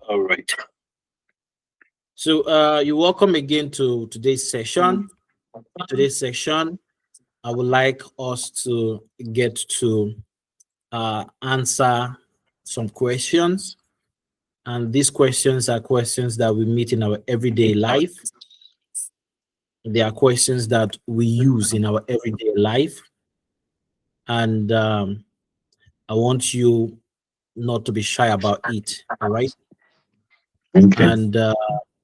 All right. So you're welcome again to today's session. Today's session, I would like us to get to answer some questions. And these questions are questions that we meet in our everyday life. They are questions that we use in our everyday life. And I want you not to be shy about it. All right. Okay. And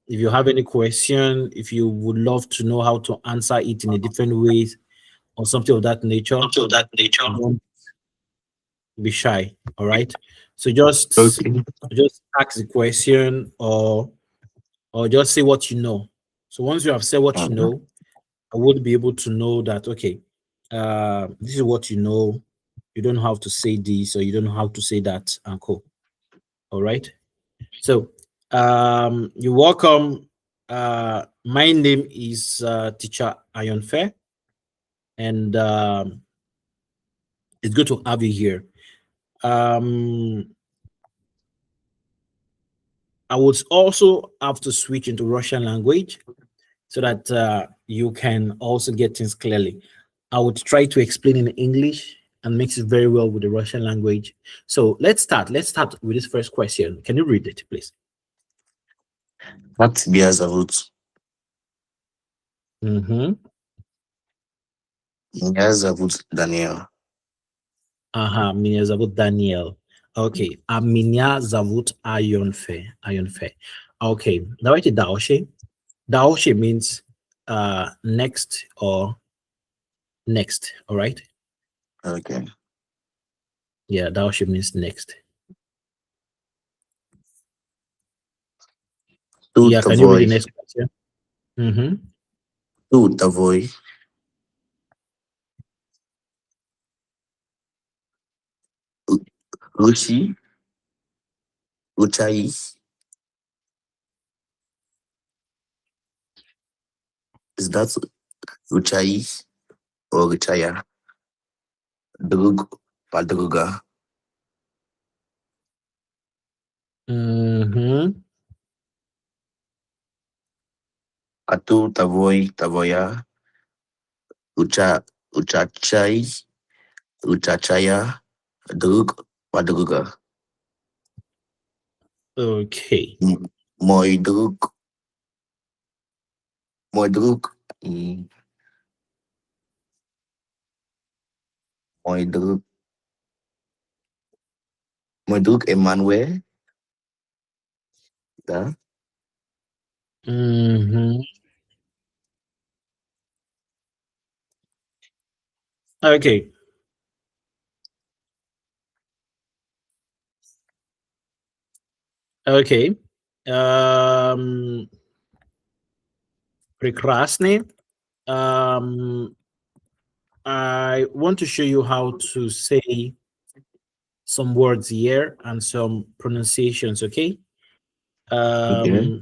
if you have any question, if you would love to know how to answer it in a different way or something of that nature, don't be shy. All right. So just ask the question or just say what you know. So once you have said what you know, I would be able to know that okay, this is what you know. You don't have to say this or you don't have to say that, and cool. All right. So you're welcome. My name is teacher Ayonfe, and it's good to have you here. I would also have to switch into Russian language so that you can also get things clearly. I would try to explain in English and mix it very well with the Russian language. So let's start. Let's start with this first question. Can you read it, please? Как тебя зовут? Mm-hmm. Меня зовут Даниэл. Ага, меня зовут Daniel. Okay, а меня зовут Ayonfe. Ayonfe. Okay, давайте дальше. Дальше means next or next, all right? Okay. Yeah, дальше means next. Кто Yeah, can you read the твой? next question? Mm-hmm. Кто твой? Лучший? Лучший? Сдаться? Лучший? Лучшая? Друг? Подруга? Mm-hmm. А кто твой? Твоя? Лучший? Лучшая? Друг? Подруга? Okay. Мой друг? Мой друг? Мой друг? Мой друг Эммануэль? Да? Mm-hmm. Okay. Okay. Прекрасный. I want to show you how to say some words here and some pronunciations, okay? Okay.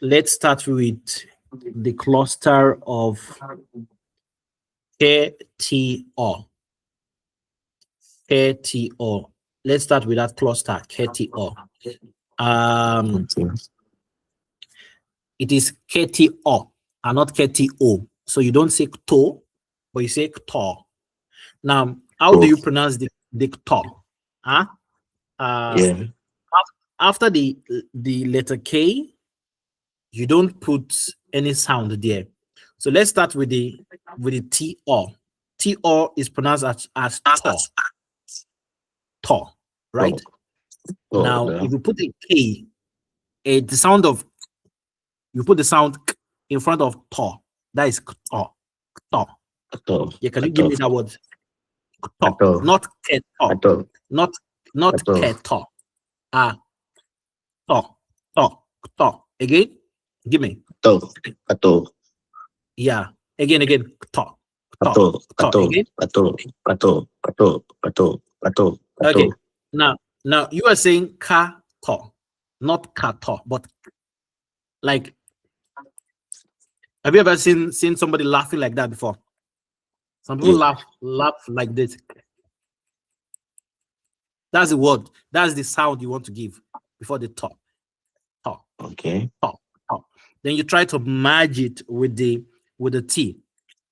Let's start with the cluster of KTO. KTO. Let's start with that cluster, KTO. Okay. It is KTO and not KTO. So you don't say KTO, but you say KTO. Now, how do you pronounce the KTO? Huh? Yeah. After the letter K, you don't put any sound there. So let's start with the TO. TO is pronounced as to. To, right? Now, if you put a K, the sound of you put the sound K in front of to, that is to. To. Yeah, can you give me that word? To. Not keto. Not keto. To. Again, give me. Kato. Yeah. Again. Again. Kato. Again. Kato. Okay. Now you are saying kato, not kato, but like, have you ever seen somebody laughing like that before? Some people laugh like this. That's the word. That's the sound you want to give before the to. Okay. To. Then you try to merge it with the T.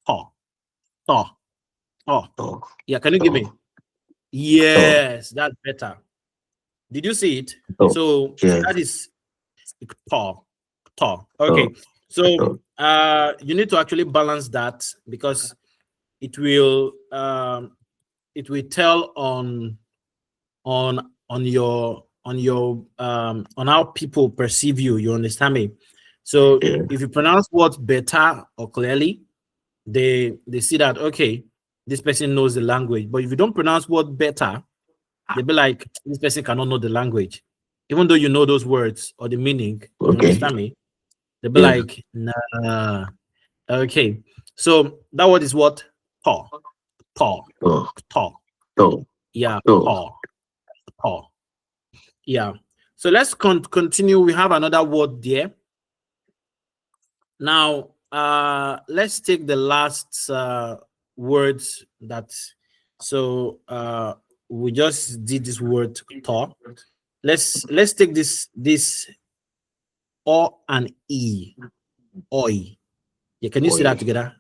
To. To. Yeah, can you give me? Yes, that's better. Did you see it? To. So Yes. that is to. Okay. So you need to actually balance that, because it will tell on how people perceive you. You understand me? So Yeah. if you pronounce words better or clearly, they see that, okay, this person knows the language. But if you don't pronounce word better, they'll be like, this person cannot know the language, even though you know those words or the meaning. You Okay. understand me? They'll be Yeah. like, nah. Okay, so that word is what? To. Yeah, to. Yeah. So let's continue. We have another word there. Now, let's take the last words that. So we just did this word to. Let's take this O and E. Oi. Yeah, can you see that together?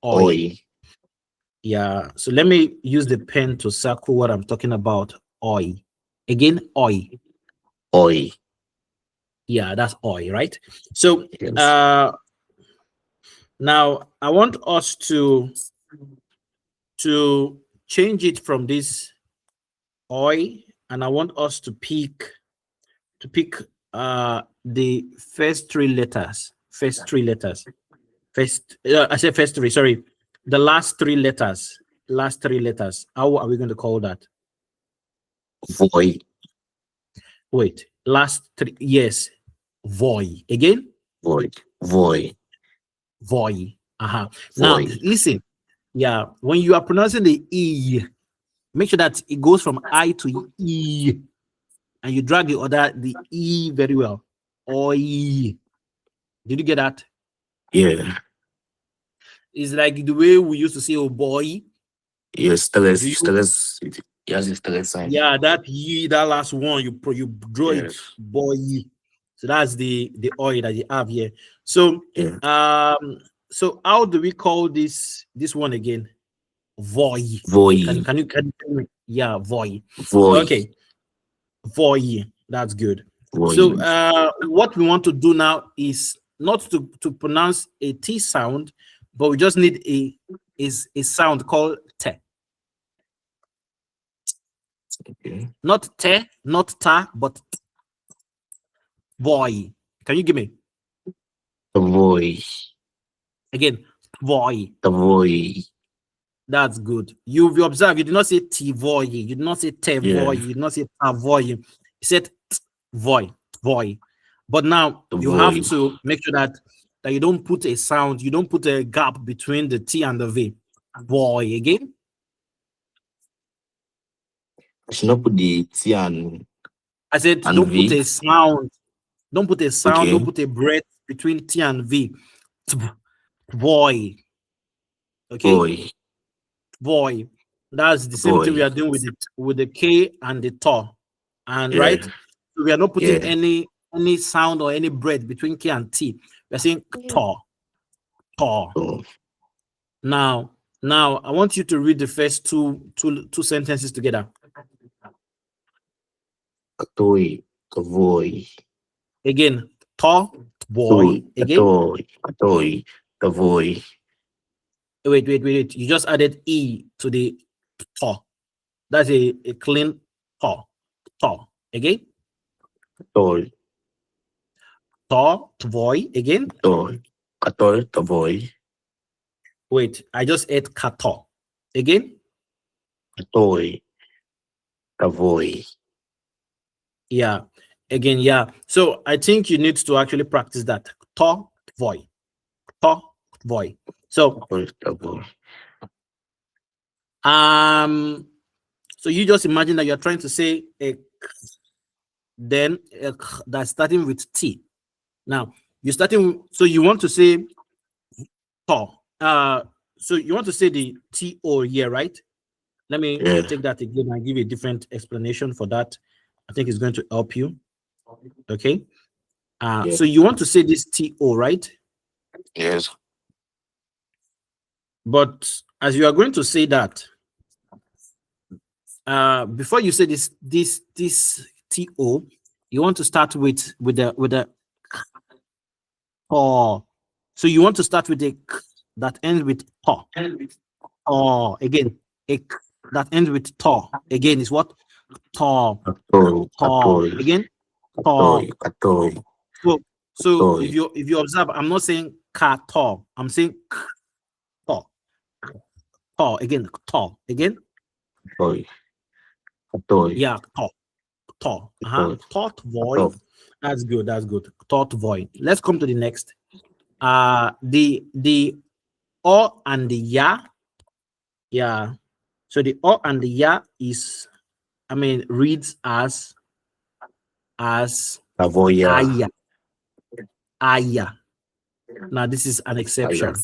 Oi. Yeah. So let me use the pen to circle what I'm talking about. Oi. Again, oi. Oi. Yeah, that's oi, right? So Yes. now I want us to change it from this oi, and I want us to pick the first three letters. I said first three, sorry. The last three letters. How are we going to call that? Voi. Wait, last three. Yes, voi. Again, Voi. voi. Now listen. Yeah, when you are pronouncing the E, make sure that it goes from I to E, and you drag the E very well. Oi. Did you get that? Yeah. It's like the way we used to say, oh boy. Yes. Yes. Sign. Yeah, that E, that last one, you draw it, Yes. boy. So that's the oi that you have here. So Yeah. so how do we call this one again? Voi. Voi. Can you yeah, voi. Voi. Okay. Voi. That's good. Voi. So what we want to do now is not to pronounce a T sound, but we just need a sound called te. Okay. Not te, not ta, but voi. Can you give me? Voi. Again, voi. Voi. That's good. You observe, you did not say ti voi, you did not say te voi, you did not say ta voi. You said voi. But now you have to make sure that you don't put a sound, you don't put a gap between the T and the V. Voi again. I should not put the T and I said and don't V. put a sound. Don't put a sound, Okay. don't put a breath between T and V. Voi. Okay. Voi. That's the same thing we are doing with the K and the to. And right, so we are not putting any sound or any breath between K and T. We're saying to. Now I want you to read the first two sentences together. Toi. Voi. Again, to, boy. Again. Toi. Voi. Wait. You just added E to the to. That's a clean to. Again. Toi. To, tvoj. Again. Toi. Voi. Wait, I just ate kato. Again. Toi. Voi. Yeah. Again, yeah. So I think you need to actually practice that. To, tvoj. So so you just imagine that you're trying to say then that's starting with T. Now you're starting, so you want to say to. So you want to say the T-O here, right? Let me take that again and give you a different explanation for that. I think it's going to help you. Okay. Yeah. So you want to say this to, right? Yes. But as you are going to say that, before you say this to, you want to start with the or. So you want to start with a k that ends with to. Or again, a k that ends with to. Again, is what? To. Again, to. So if you observe, I'm not saying ka to. I'm saying k to. To again, to again. Yeah, to. Thought void. That's good. That's good. Thought void. Let's come to the next. The o and the ya. Yeah. So the o and the ya is, reads as aya. Aya. Now this is an exception.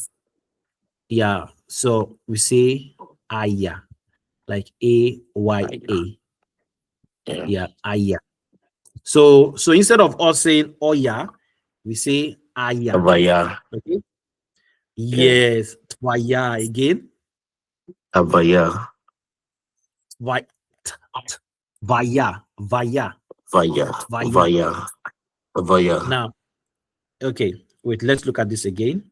Yeah. So we say aya, like A-Y-A. Yeah, aya. So instead of us saying oya, we say aya. Okay. Yes, twaya again. Vaya. Now, okay, wait, let's look at this again.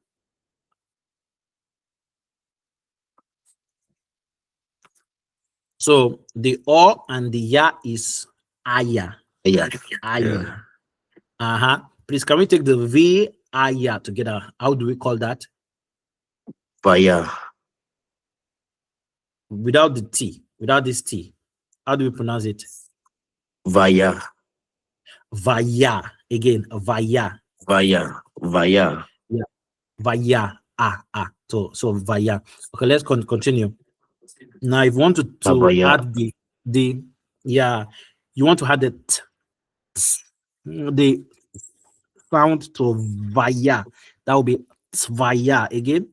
So the o and the ya is aya. Aya. Please, can we take the v aya together? How do we call that? Vaya. Without the t, without this t, how do we pronounce it? Vaya. Again, vaya. Yeah. Vaya. So vaya. Okay, let's continue. Now, if you want to add the you want to add the sound to vaya. That will be vaya again.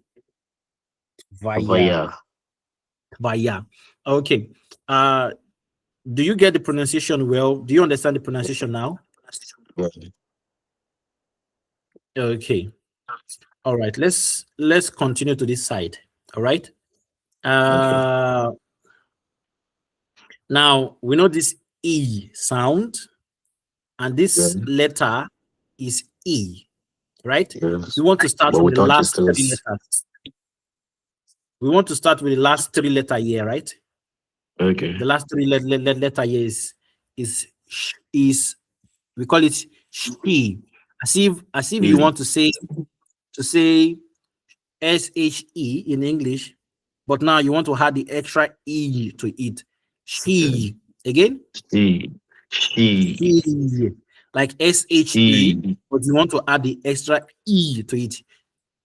Vaya. Okay. Do you get the pronunciation well? Do you understand the pronunciation now? Okay. All right. Let's continue to this side. All right. Now we know this E sound, and this letter is E, right? We want to start with the last 3 letters. We want to start with the last 3 letter here, right? Okay. The last 3 letter here is we call it she. As if you want to say SHE in English, but now you want to add the extra E to it. She. Again? She. Like SHE, but you want to add the extra E to it.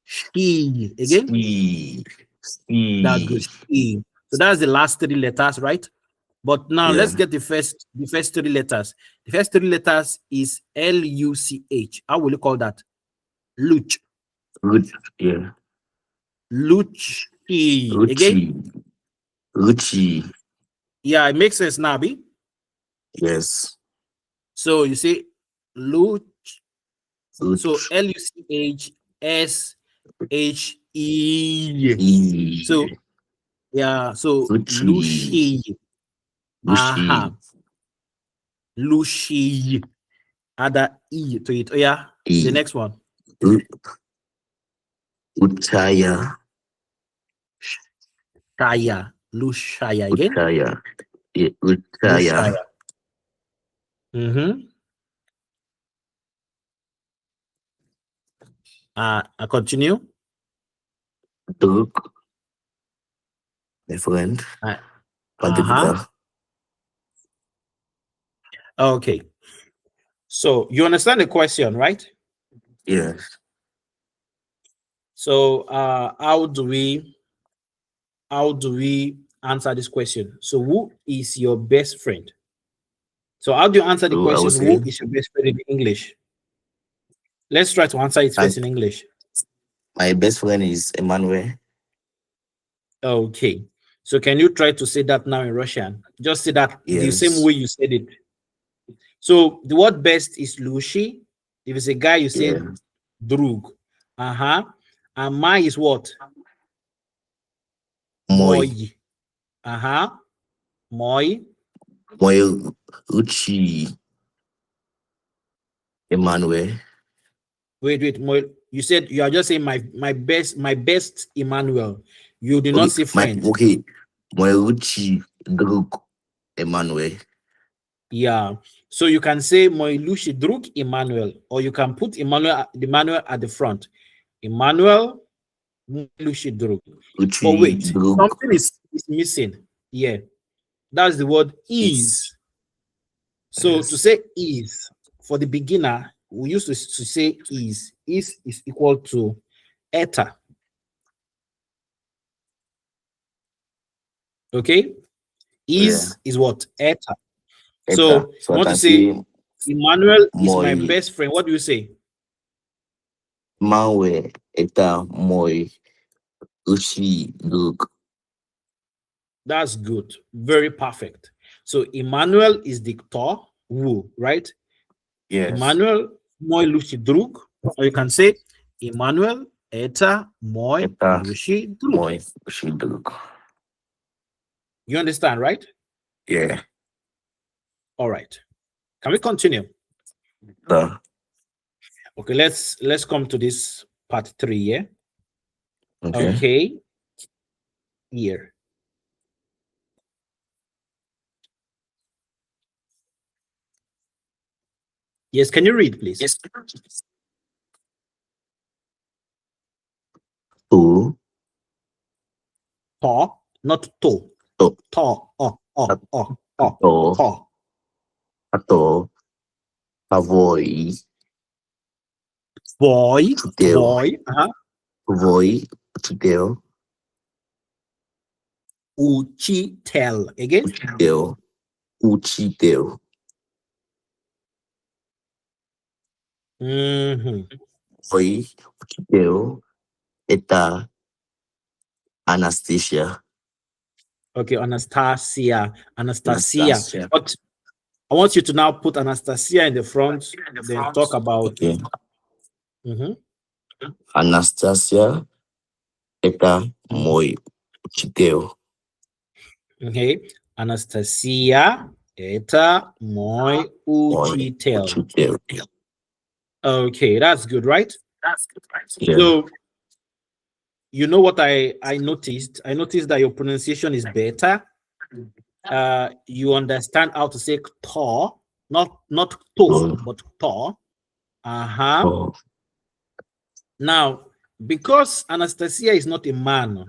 She. Again? That's good. She. So that's the last 3 letters, right? But now let's get the first 3 letters. The first 3 letters is LUCH. How will you call that? Luch. Yeah. Luchi. Again? Luchi. Yeah, it makes sense now, B. Yes. So you say Luch. So LUCHSHE. So yeah, so Luchi. Luchi. Add that E to it. Oh yeah. The next one. Luchaya. Lushaya again. Luchaya. I continue. Drug. My friend. Okay. So you understand the question, right? Yes. So how do we answer this question? So who is your best friend? So how do you answer the question? Who is your best friend in English? Let's try to answer it first in English. My best friend is Emmanuel. Okay. So can you try to say that now in Russian? Just say that the same way you said it. So the word best is Lushi. If it's a guy, you say Yeah. drug. And my is what? Moi. Moi. Moi Uchi Emmanuel. Wait. Moi. You said you are just saying my best Emmanuel. You did not say friend. Okay. Moi Uchi Drug Emmanuel. Yeah. So you can say moi Lushi drug Emmanuel, or you can put Emmanuel at the front. Emmanuel Lushi drug. Uchi Oh wait, Drug. something is missing. Yeah, that's the word is. So Yes. to say is for the beginner, we used to say is. Is equal to eta. Okay, is what? Eta. So So you I want can to say say Emmanuel is my moi best friend. What do you say? Mawe Eta Moi Uchi Drug. That's good. Very perfect. So Emmanuel is the who, right? Yes. Emmanuel moi Lucy drug. Or you can say Emmanuel eta moi Lucy drug. Moi Uchi Drug. You understand, right? Yeah. All right. Can we continue? The Okay, let's come to this part 3, yeah? okay. Okay. Here. Yes, can you read, please? Yes. To Not to. To. Ato Pavoi Boy. Voi Uchiteo Uchitell. Again. Uchiteo Voi Uchiteo Eta Anastasia. Okay, Anastasia. But I want you to now put Anastasia in the front, then talk about. Okay. Anastasia Eta Moi Uchiteo. Okay, Anastasia eta moi uchitell. Okay, that's good, right? Yeah. So you know what I noticed? I noticed that your pronunciation is better. You understand how to say to, not to, but to. Now, because Anastasia is not a man,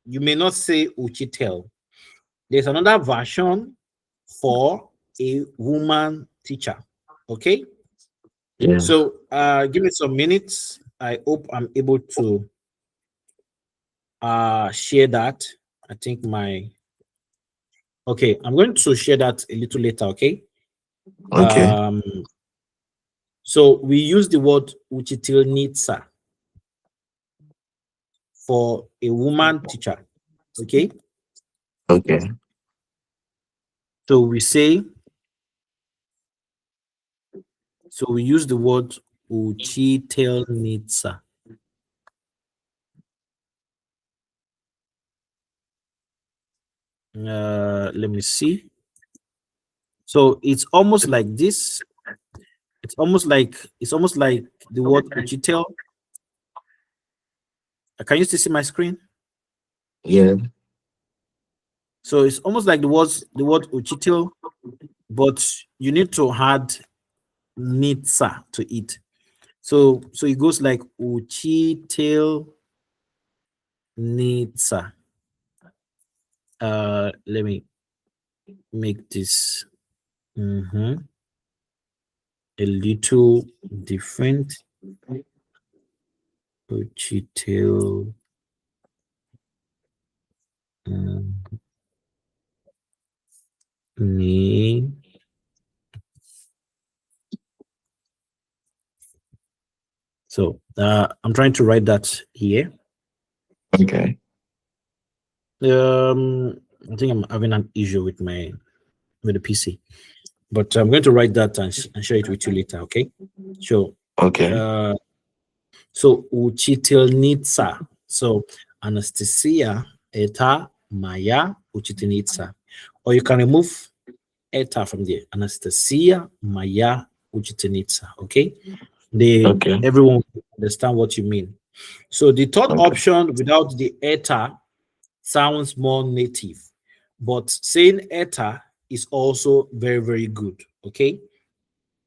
you may not say uchitell. There's another version for a woman teacher. Okay. Yeah. So give me some minutes. I hope I'm able to share that. I think okay, I'm going to share that a little later. Okay. Okay. So we use the word uchitilnitsa for a woman teacher. Okay. Okay. So we use the word uchitelnitsa. Let me see. So it's almost like this. It's almost like the word uchitel. Can you still see my screen? Yeah. So it's almost like the word uchitel, but you need to add nitsa to it. So it goes like uchitel nitsa. Let me make this a little different. Uchitel. Me. So I'm trying to write that here. Okay. I think I'm having an issue with the PC. but I'm going to write that and share it with you later. Okay. So Okay. so учительница. So Anastasia, eta, Maya, учительница. Or you can remove eta from there. Anastasia, Maya, учительница. Okay. Okay. Everyone will understand what you mean. So the third Okay. option without the eta sounds more native, but saying eta is also very, very good. Okay.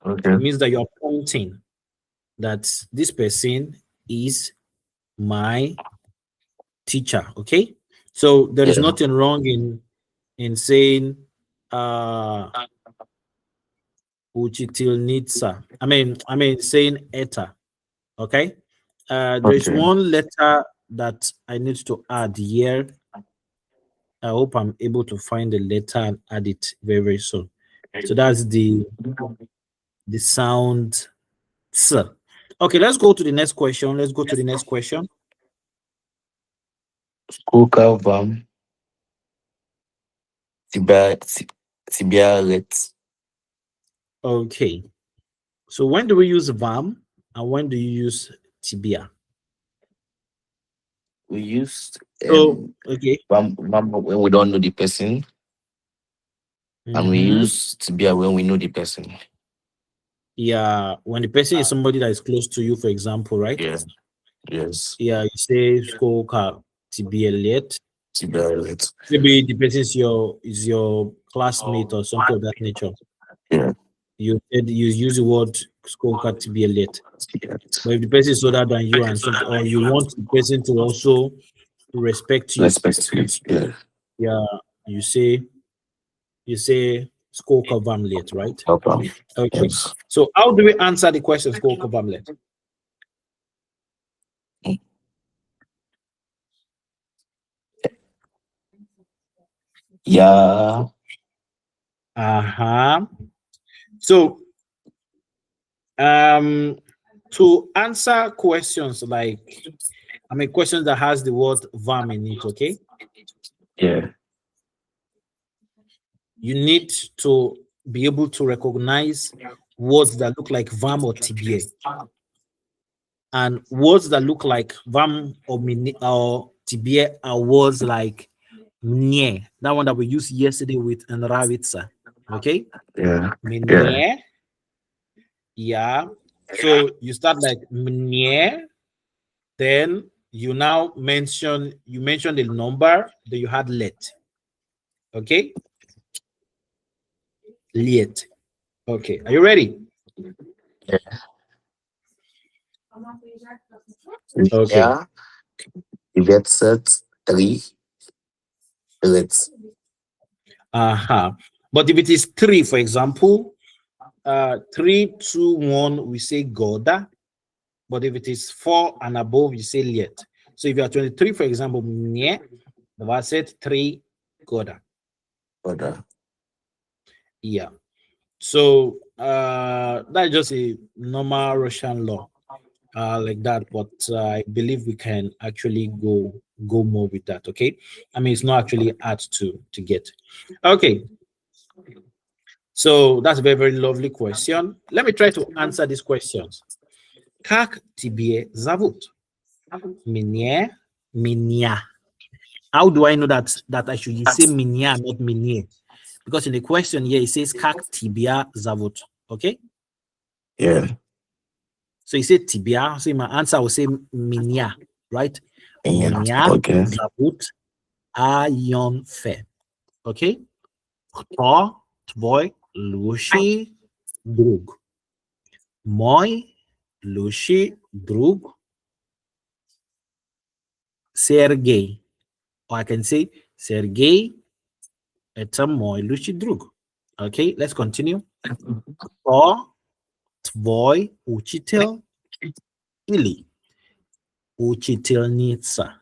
Okay. It means that you're pointing that this person is my teacher. Okay. So there is Yeah. nothing wrong in saying учительница. I mean saying eta. Okay. There's Okay. one letter that I need to add here. I hope I'm able to find the letter and add it very, very soon. So that's the sound s. Okay, let's go to the next question. Let's go to the next question. Сколько вам тебя лет? Okay. So when do we use vam and when do you use tibia? We used So okay. when we don't know the person, and we Mhm. use tibia when we know the person. Yeah, when the person is somebody that is close to you, for example, right? Yeah. Yes. Yeah, you say Skолько, Тебе лет. Тебя лет. Maybe the person is your classmate or something of that nature. Yeah. You use the word Skолько, Тебе late. Yeah. But if the person is older than you and something, or you want the person to also respect you, Yeah. you say Skолько vam late, right? No problem. Okay. Yes. So how do we answer the question Skолько vam late? Yeah. So to answer questions like questions that has the word vam in it, okay, Yeah. you need to be able to recognize words that look like vam or tibia, and words that look like vam or tibia are words like mnie, that one that we used yesterday with nravится. Okay. Yeah. Mnie. Yeah. So you start like mnie, then you now mention the number, then you had let. Okay. Let. Okay. Are you ready? Yeah. Okay. Yeah. You get set 3 lets. But if it is 3, for example, 3, 2, 1, we say goda. But if it is 4 and above, you say let. So if you are 23, for example, mnie, the said 3 goda. Yeah. So that's just a normal Russian law, like that. But I believe we can actually go more with that. Okay. I mean, it's not actually hard to get. Okay. So that's a very, very lovely question. Let me try to answer these questions. Как тебе зовут? Меня. How do I know that I should say меня, not мне? Because in the question here, it says как тебя зовут. Okay? Yeah. So you say тебя, so my answer will say меня, right? Меня Okay. зовут Айонфе. Okay? Кто твой лучший друг? Мой лучший друг Сергей. Or I can say Сергей это мой лучший друг. Okay, let's continue. Кто твой учитель или учительница?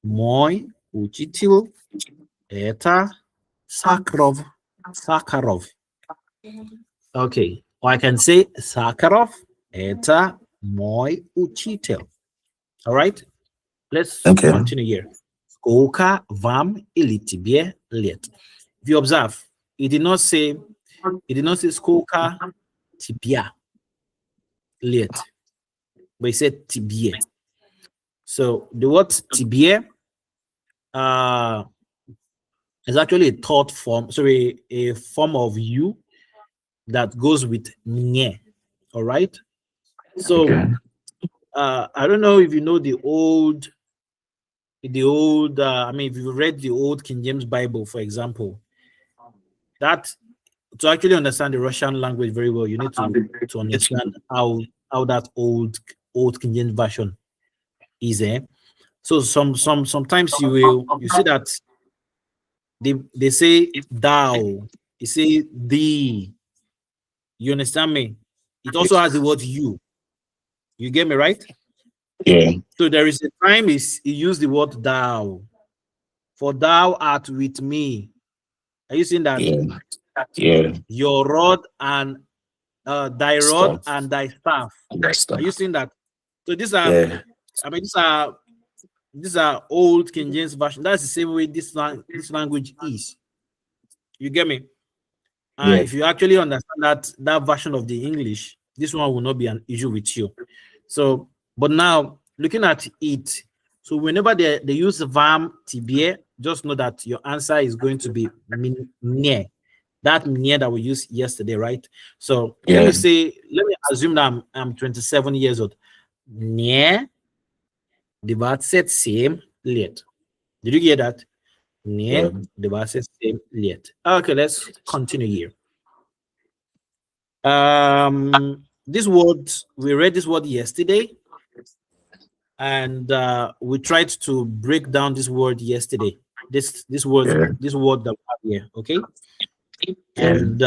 Мой учитель это Sakharov. Okay, or I can say Sakharov это мой учитель. All right, let's continue here. Сколько вам или тебе лет? If you observe, He did not say Сколько, Тебе, late, but he said Тебе. So the word Тебе is actually a thought form, sorry, a form of you that goes with nye. All right. So Okay. I don't know if you know the old I mean, if you read the old King James Bible, for example, that to actually understand the Russian language very well, you need to understand how that old King James version is. So sometimes you see that they say thou, you say thee. You understand me? It also has the word you. You get me right? Yeah. So there is a time he used the word thou. For thou art with me. Are you seeing that? Yeah. Yeah. Your rod and thy rod Stuff. and thy staff. That stuff. Are you seeing that? So these are, Yeah. I mean, these are old King James version. That's the same way this language is. You get me? Yeah. If you actually understand that version of the English, this one will not be an issue with you. So, but now looking at it, so whenever they use the verb Тебе, just know that your answer is going to be near. That near that we used yesterday, right? So let me assume that I'm 27 years old. Near 27 лет. Did you get that? Near 27 лет. Okay, let's continue here. This word, we read this word yesterday, and we tried to break down this word yesterday. This word that we have here, okay? And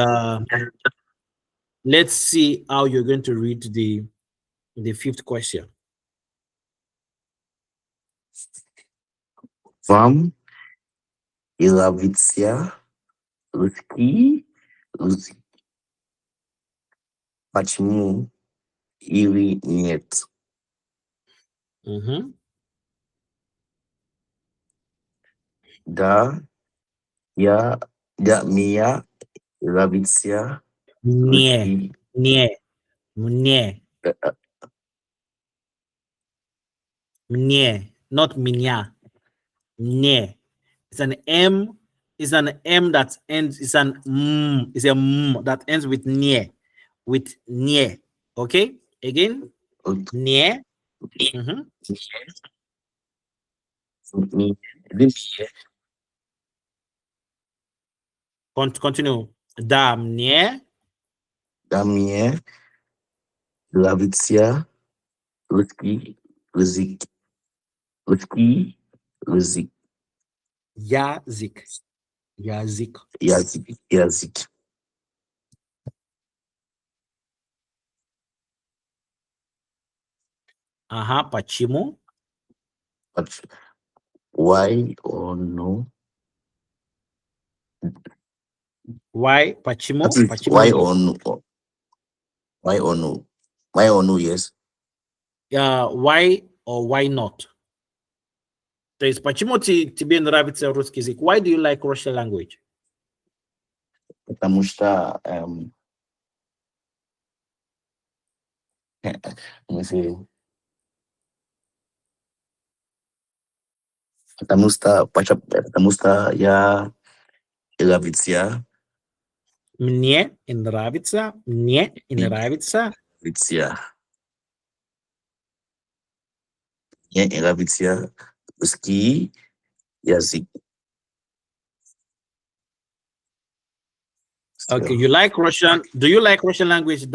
let's see how you're going to read the fifth question. Вам нравится русский язык? Почему или нет? Да, мне нравится русский. Мне, not меня. Мне. It's an M. It's an M that ends. It's an It's a that ends with nye. With nye. Okay. Again. Nye. Continue. Да мне нравится русский язык. Русский язык. Язык. Язык. Почему? Why or no? Why? Почему? Why or no? Why or no? Why or no? Yes. Why or why not? То есть, почему тебе нравится русский язык? Why do you like Russian language? Потому что потому что я нравится. Мне нравится. Мне нравится русский язык. Okay, you like Russian. Do you like Russian language?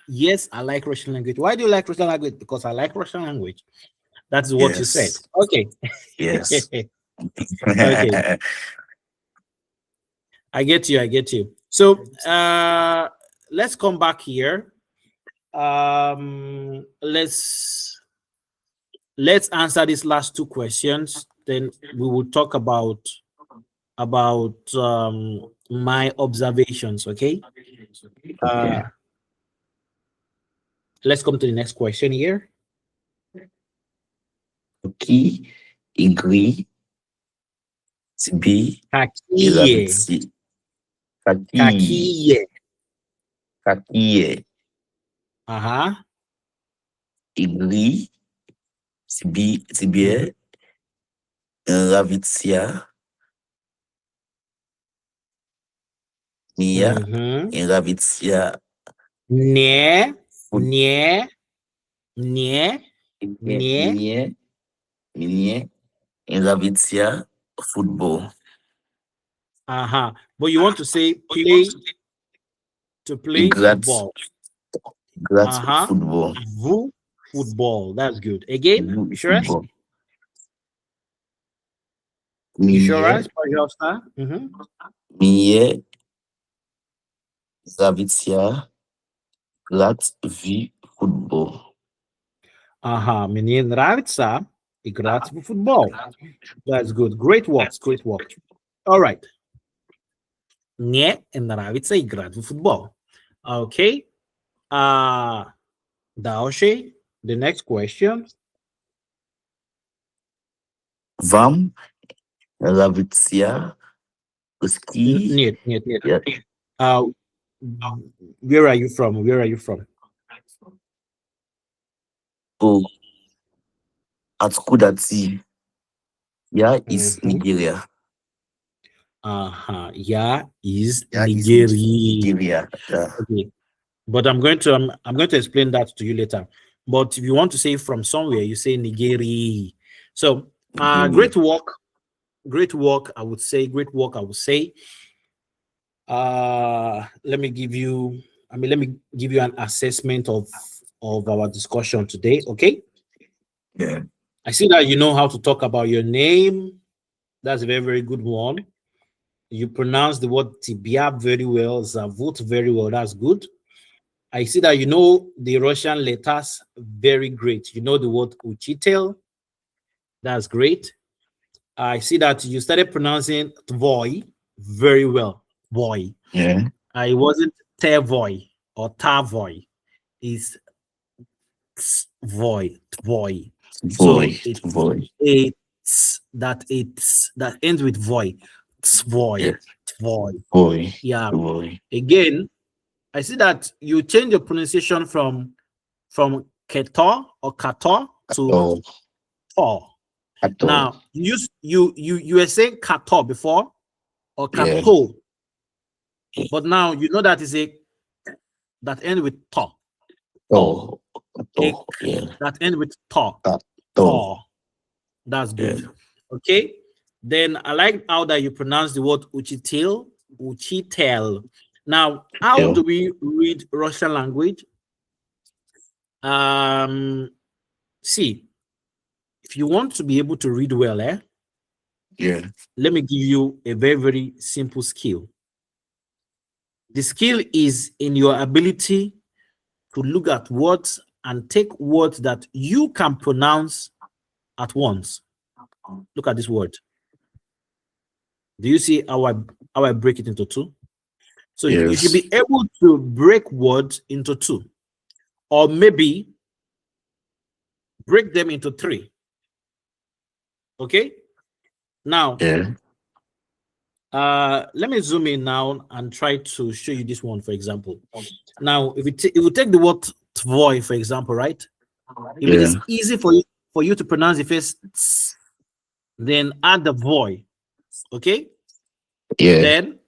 Yes, I like Russian language. Why do you like Russian language? Because I like Russian language. That's what you said. Okay. Yes. Okay. I get you. So let's come back here. Let's answer these last two questions. Then we will talk about my observations. Okay. Let's come to the next question here. Какие игры тебе Какие? нравятся? Какие. Какие. Игры. Тебе. Нравится. Мне нравится. Не. Мне нравится football. But you want to say play, to play Играть. football. Играть football. Football. That's good. Again, sure. Football. Insurance, пожалуйста. Мне нравится играть в футбол. Мне нравится играть в футбол. That's good. Great work. Great work. All right. Мне нравится играть в футбол. Okay. Дальше. The next question. Вам нравится русский? Нет. Yeah. Where are you from? Oh, откуда ты? Я из Нигерия. Я из Nigeria. Yeah. Okay. But I'm going to explain that to you later. But if you want to say from somewhere, you say Nigeria. So great work. I would say great work. Let me give you an assessment of our discussion today. Okay. Yeah. I see that you know how to talk about your name. That's a very, very good one. You pronounce the word тебя very well, zovut very well. That's good. I see that you know the Russian letters very great. You know the word учитель. That's great. I see that you started pronouncing твой very well. Boy. Yeah. I wasn't твой or tavoy. It's твой. So that ends with voy. Tvoi. Yeah. Boy. Again, I see that you change your pronunciation from keto or kato to to. Now you were saying kato before or kato, but now you know that is that ends with to. That ends with to. That's good. Yeah. Okay. Then I like how that you pronounce the word учитель. Now, how do we read Russian language? See, if you want to be able to read well, let me give you a very, very simple skill. The skill is in your ability to look at words and take words that you can pronounce at once. Look at this word. Do you see how I break it into two? So you should be able to break words into two, or maybe break them into three. Okay. Now, let me zoom in now and try to show you this one, for example. Now, if you take the word tvoi, for example, right? If it is easy for you to pronounce the first tss, then add the voy. Okay. Then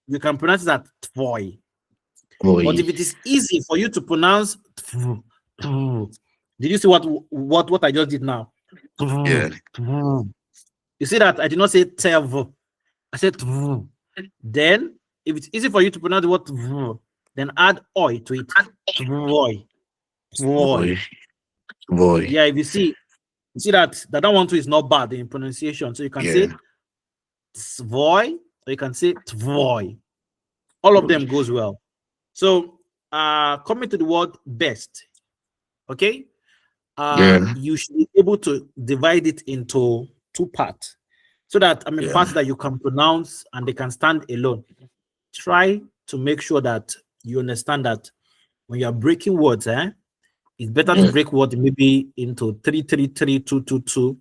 you can pronounce that tvoi. But if it is easy for you to pronounce, did you see what I just did now? You see that I did not say tev, I said tv. Then if it's easy for you to pronounce the word tv, then add oi to it. Tvoi. Yeah, if you see that that one too is not bad in pronunciation. So you can say tvoi, or you can say tvoi. All of them goes well. So coming to the word best, okay? You should be able to divide it into two parts, so that parts that you can pronounce and they can stand alone. Try to make sure that you understand that when you are breaking words, it's better to break words maybe into 3, 3, 3, 2, 2, 2,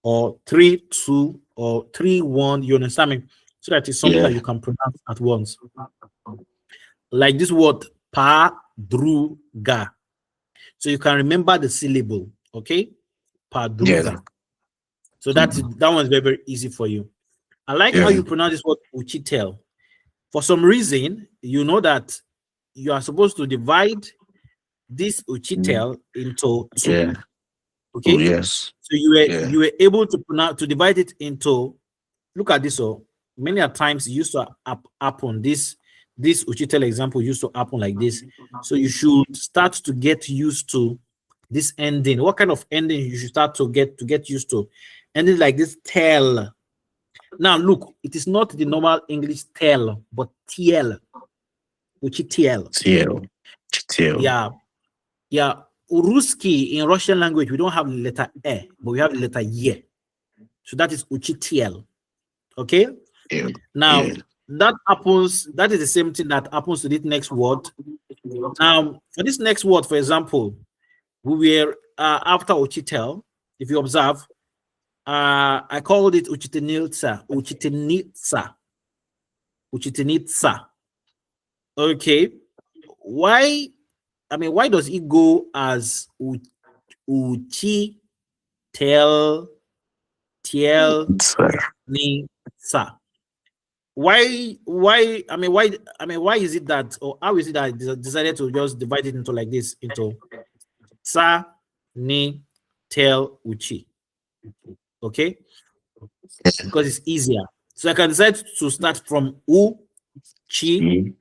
or 3, 2, or 3, 1. You understand me? so that it's something that you can pronounce at once. Like this word padruga. So you can remember the syllable, okay? Padruga. So that one is very, very easy for you. I like how you pronounce this word uchitelь. For some reason, you know that you are supposed to divide this uchitelь into two. Okay. Oh, yes. So you were able to divide it into. Look at this. So many a times it used to happen. This uchitelь example used to happen like this. So you should start to get used to this ending. What kind of ending you should start to get used to? Ending like this tell. Now look, it is not the normal English tell, but TL. Uchitelь. TL. Yeah. Rusский in Russian language, we don't have the letter E, but we have the letter Y. So that is uchitelь. Okay? Now that happens, that is the same thing that happens to this next word. Now, for this next word, for example, we were after uchitelь, if you observe, I called it uchitenitsa. Okay. Why does it go as uchitelь nitsa? Why is it that, or how is it that I decided to just divide it into like this, into sa ni tel uchi? Okay, because it's easier. So I can decide to start from u, chi,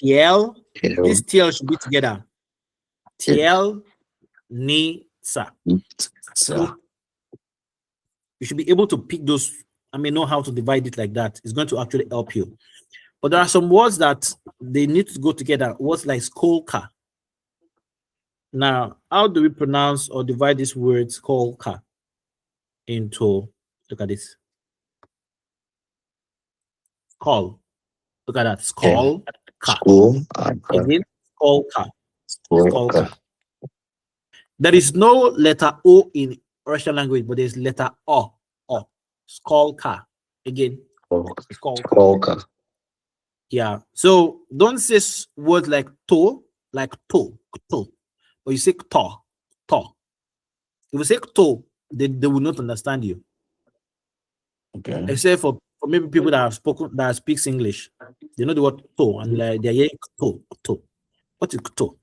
tel. This tel should be together. Tel, ni, sa. So you should be able to pick those. Know how to divide it like that. It's going to actually help you. But there are some words that they need to go together. Words like Skолько. Now, how do we pronounce or divide this word Skолько into? Look at this. Call. Look at that. Skol. Again, Skолько. There is no letter O in Russian language, but there's letter O. Skолько. Again. Skолько. Yeah. So don't say words like to, but you say to. If you say to, they will not understand you. Okay. Except for maybe people that speaks English. They know the word to, and like they're hearing to. What is to?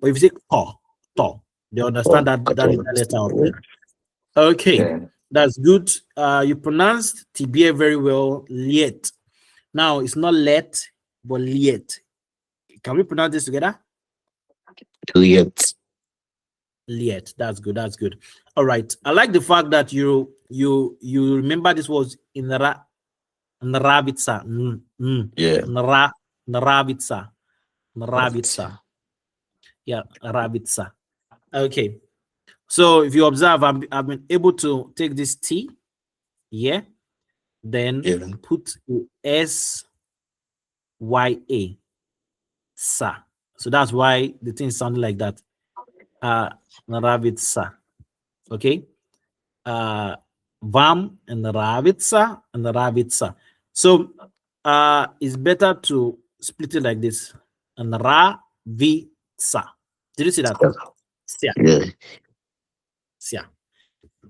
But if you say to, they understand that letter. Okay. That's good. You pronounced Тебе very well. Liet. Now it's not let, but liet. Can we pronounce this together? Liet. That's good. All right. I like the fact that you remember this was in nravitsa. Nravitsa. Yeah, nravitsa. Okay. So if you observe, I've been able to take this T, then put S-Y-A, sa. So that's why the thing sounded like that. Nravitsa. Okay. Vam and nravitsa. So it's better to split it like this. Nravitsa. Did you see that? Yeah.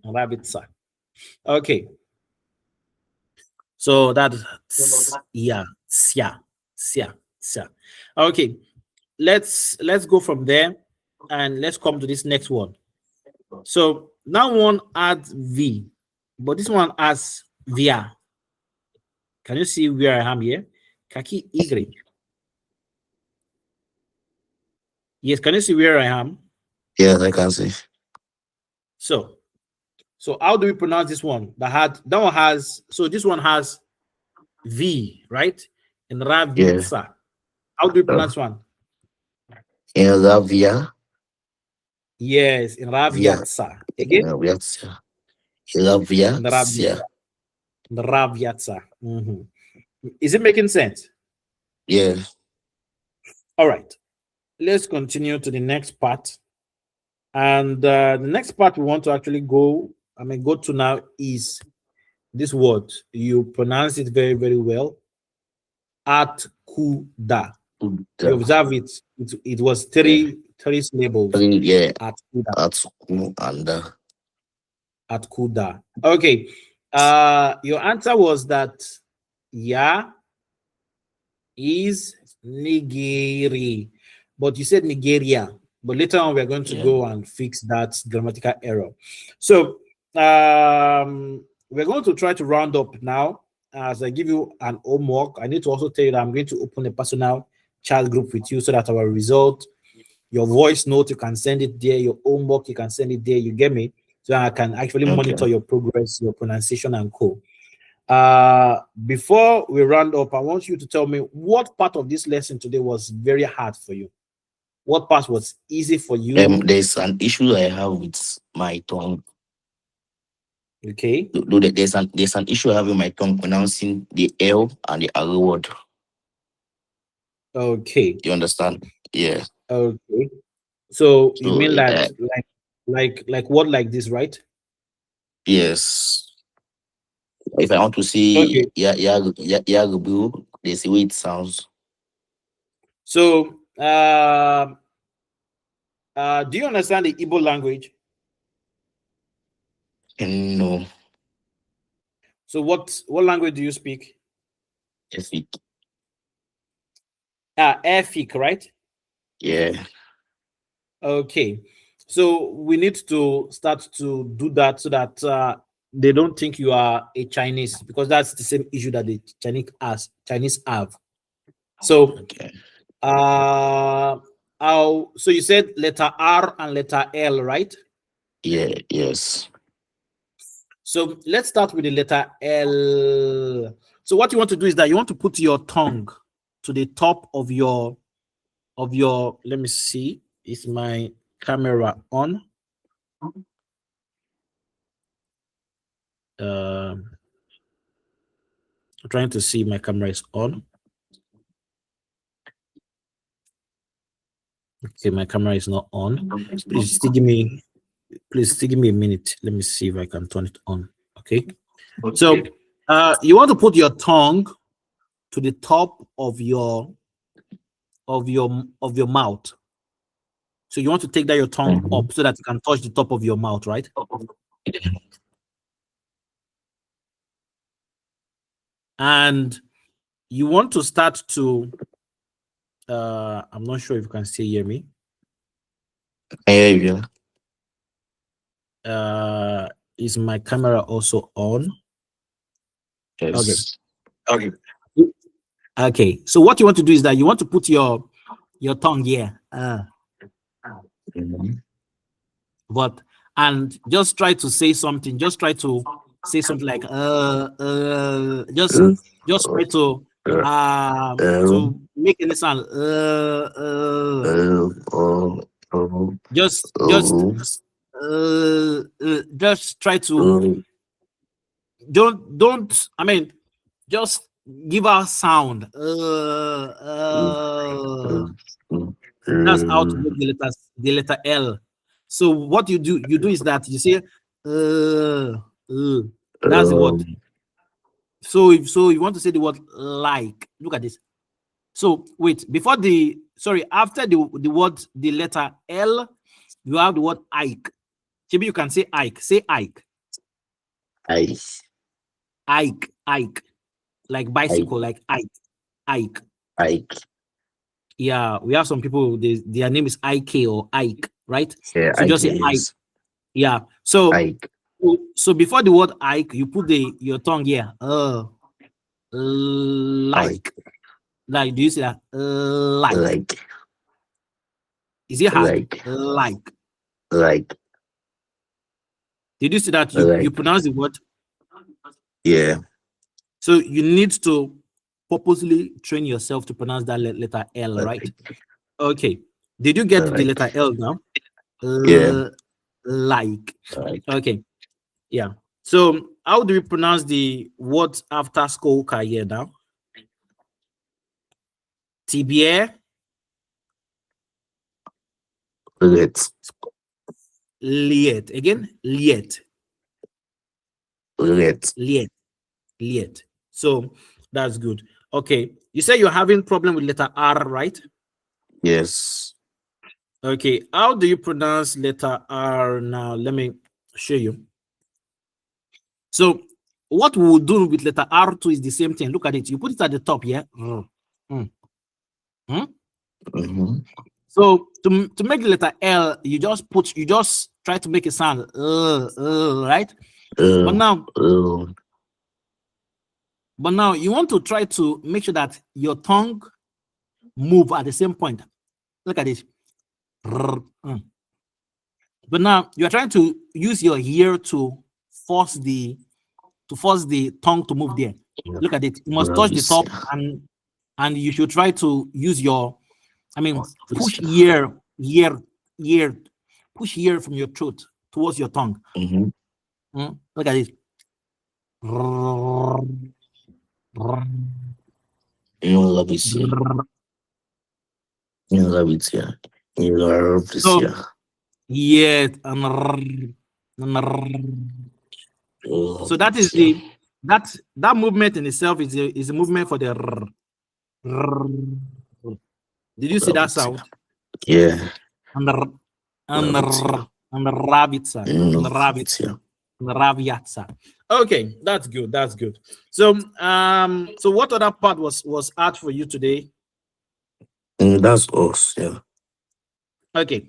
Nravitsa. Okay. So that's okay. Let's go from there and let's come to this next one. So now one adds V, but this one adds via. Can you see where I am here? Какие игры? Yes, can you see where I am? Yes, I can see. So how do we pronounce this one? This one has V, right? And Ravitsa. Yeah. How do we pronounce one? In Ravia. Yes, in Ravyatsa. Again? Ravyatsa. Ravyatsa. Is it making sense? Yeah. All right. Let's continue to the next part. And the next part we want to actually go to now is this word, you pronounce it very, very well. Atkuda. You observe it. It was three syllables. Yeah. Atkuda. Atkuda. Atkuda. Okay. Your answer was that yeah is Nigeri, but you said Nigeria. But later on, we're going to go and fix that grammatical error. So we're going to try to round up now. As I give you an homework, I need to also tell you that I'm going to open a personal chat group with you so that our result, your voice note, you can send it there. Your homework, you can send it there. You get me? So I can actually monitor your progress, your pronunciation, and co. Before we round up, I want you to tell me what part of this lesson today was very hard for you. What part was easy for you? There's an issue I have with my tongue. Okay. There's an issue I have with my tongue pronouncing the L and the R word. Okay. You understand? Yeah. Okay. So you mean that like what, like this, right? Yes. If I want to see there's a way it sounds. So do you understand the Igbo language? No. So what language do you speak? Efik. Efik, right? Yeah. Okay. So we need to start to do that so that they don't think you are a Chinese, because that's the same issue that the Chinese have. So so you said letter R and letter L, right? Yeah, yes. So let's start with the letter L. So what you want to do is that you want to put your tongue to the top of your let me see, is my camera on? I'm trying to see if my camera is on. Okay, my camera is not on. Please still give me a minute. Let me see if I can turn it on. Okay. So you want to put your tongue to the top of your mouth. So you want to take that your tongue up so that you can touch the top of your mouth, right? And you want to start to I'm not sure if you can still hear me. I hear you. Is my camera also on? Yes. Okay. So what you want to do is that you want to put your tongue here. But and just try to say something. Just try to say something like just try to make any sound. Just try to don't I mean just give out sound. That's how to make the letter L. So what you do is that you say that's the word. So you want to say the word like. Look at this. So wait, after the word, the letter L, you have the word Ike. Maybe you can say Ike. Say Ike. Ike. Like bicycle, like Ike. Yeah, we have some people, their name is Ike or Ike, right? Yeah, so just say Ike. Yeah. So Ike. So before the word Ike, you put your tongue here. Like. Like, do you see that? Like. Is it hard? Like. Did you see that? You pronounce the word? Yeah. So you need to purposely train yourself to pronounce that letter L, right? Okay. Did you get the letter L now? Yeah. Like. Okay. Yeah. So how do we pronounce the words after Skолько here now? Тебе. Liet. Again, liet. Liet. Liet. So that's good. Okay. You say you're having problem with letter R, right? Yes. Okay. How do you pronounce letter R now? Let me show you. So what we will do with letter R2 is the same thing. Look at it. You put it at the top, yeah? So to make the letter L, you just try to make it sound right? But now you want to try to make sure that your tongue move at the same point. Look at it. But now you're trying to use your ear to force the tongue to move there. Look at it. You must touch the top, and you should try to use your, push ear, push ear from your throat towards your tongue. Look at it. So, yes, so that is that movement in itself is a movement for the Did you see that sound? Yeah. Okay, that's good. That's good. So so what other part was art for you today? That's us, yeah. Okay.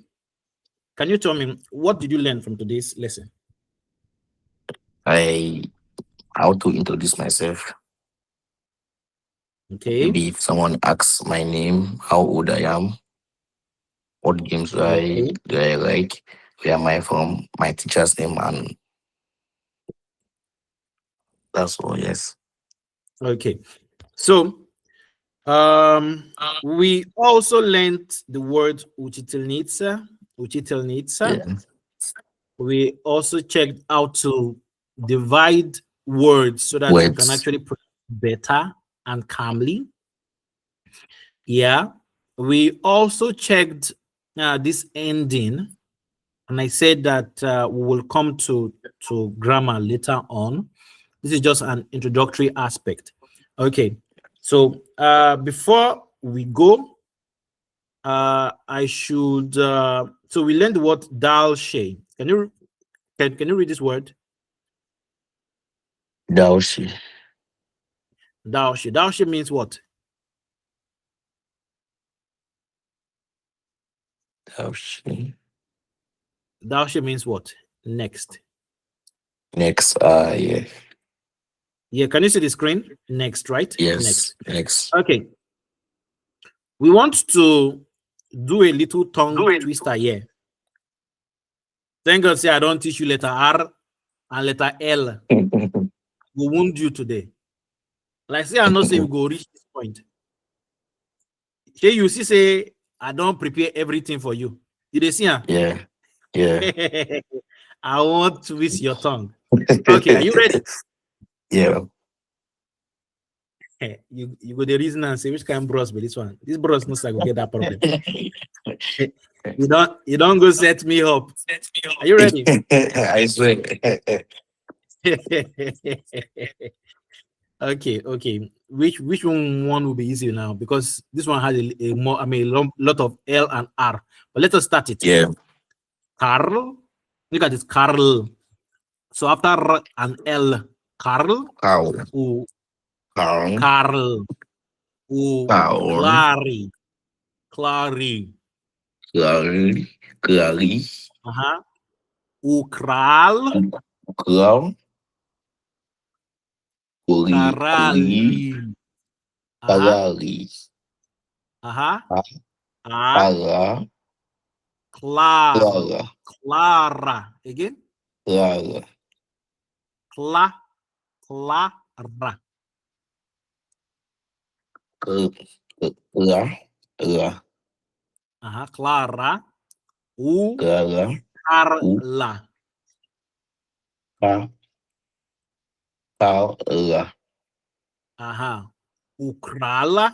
Can you tell me what did you learn from today's lesson? How to introduce myself. Okay. Maybe if someone asks my name, how old I am, what games do I like, where am I from, my teacher's name, and that's all. Yes. Okay. So we also learned the word учительница. Yeah. We also checked how to divide words so that you can actually pronounce better and calmly. Yeah. We also checked this ending, and I said that we will come to grammar later on. This is just an introductory aspect. Okay. So before we go, I should so we learned the word dalshe. Can you read this word? Dalshe. Dalshe means what? Dalshe. Dalshe means what? Next. Next. Yeah. Yeah, can you see the screen? Next, right? Yes. Next. Okay. We want to do a little tongue twister here. Thank God, say I don't teach you letter R and letter L. We won't do today. Like say I'm not saying we go reach this point. Hey, you see, say I don't prepare everything for you. Did they see? Yeah. Yeah. I want to twist your tongue. Okay, are you ready? Yeah. You go the reason and say which kind of bros with this one. This bros knows I go get that problem. You don't go set me up. Are you ready? I swear. Okay. Which one will be easier now? Because this one has a more lot of L and R. But let us start it. Yeah. Carl. Look at this, Carl. So after R and L, Carl. Carl. Carl. Carl. Clary. Clary. Ukral. Karali. Clara. Again. Clara. Clara. Clara. Carla. Ukrala.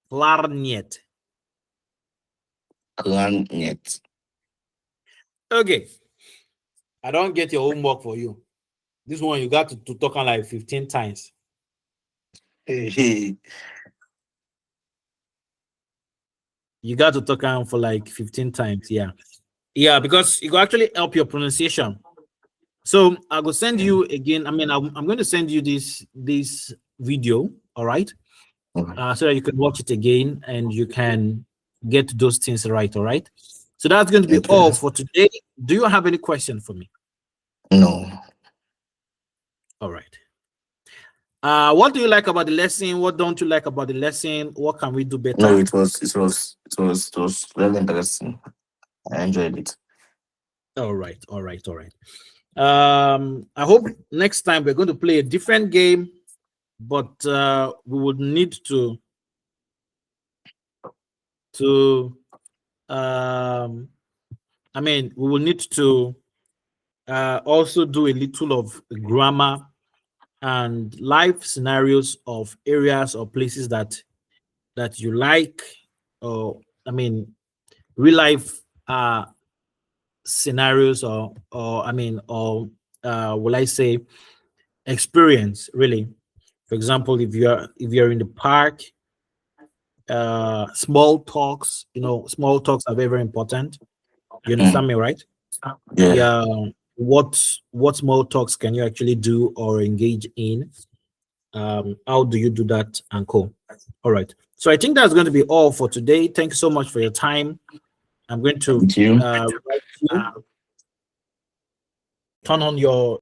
Klarnet. Okay. I don't get your homework for you. This one you got to talk on like 15 times. Hey, You got to talk on for like 15 times. Yeah. Yeah, because it will actually help your pronunciation. So I will send you again. I mean, I'm going to send you this video, all right? okay. So that you can watch it again and you can get those things right, all right? So that's going to be all for today. Do you have any question for me? No. All right. What do you like about the lesson? What don't you like about the lesson? What can we do better? No, it was very interesting. I enjoyed it. All right. I hope next time we're going to play a different game, but we would need to I mean, we will need to also do a little of grammar and life scenarios of areas or places that you like, or I mean, real life scenarios, or I mean, or will I say experience, really. For example, if you're in the park, small talks, small talks are very, very important. You understand me, right? Yeah. Yeah. What small talks can you actually do or engage in? How do you do that, and co? All right. So I think that's going to be all for today. Thanks so much for your time. I'm going to Thank you. write you. Turn on your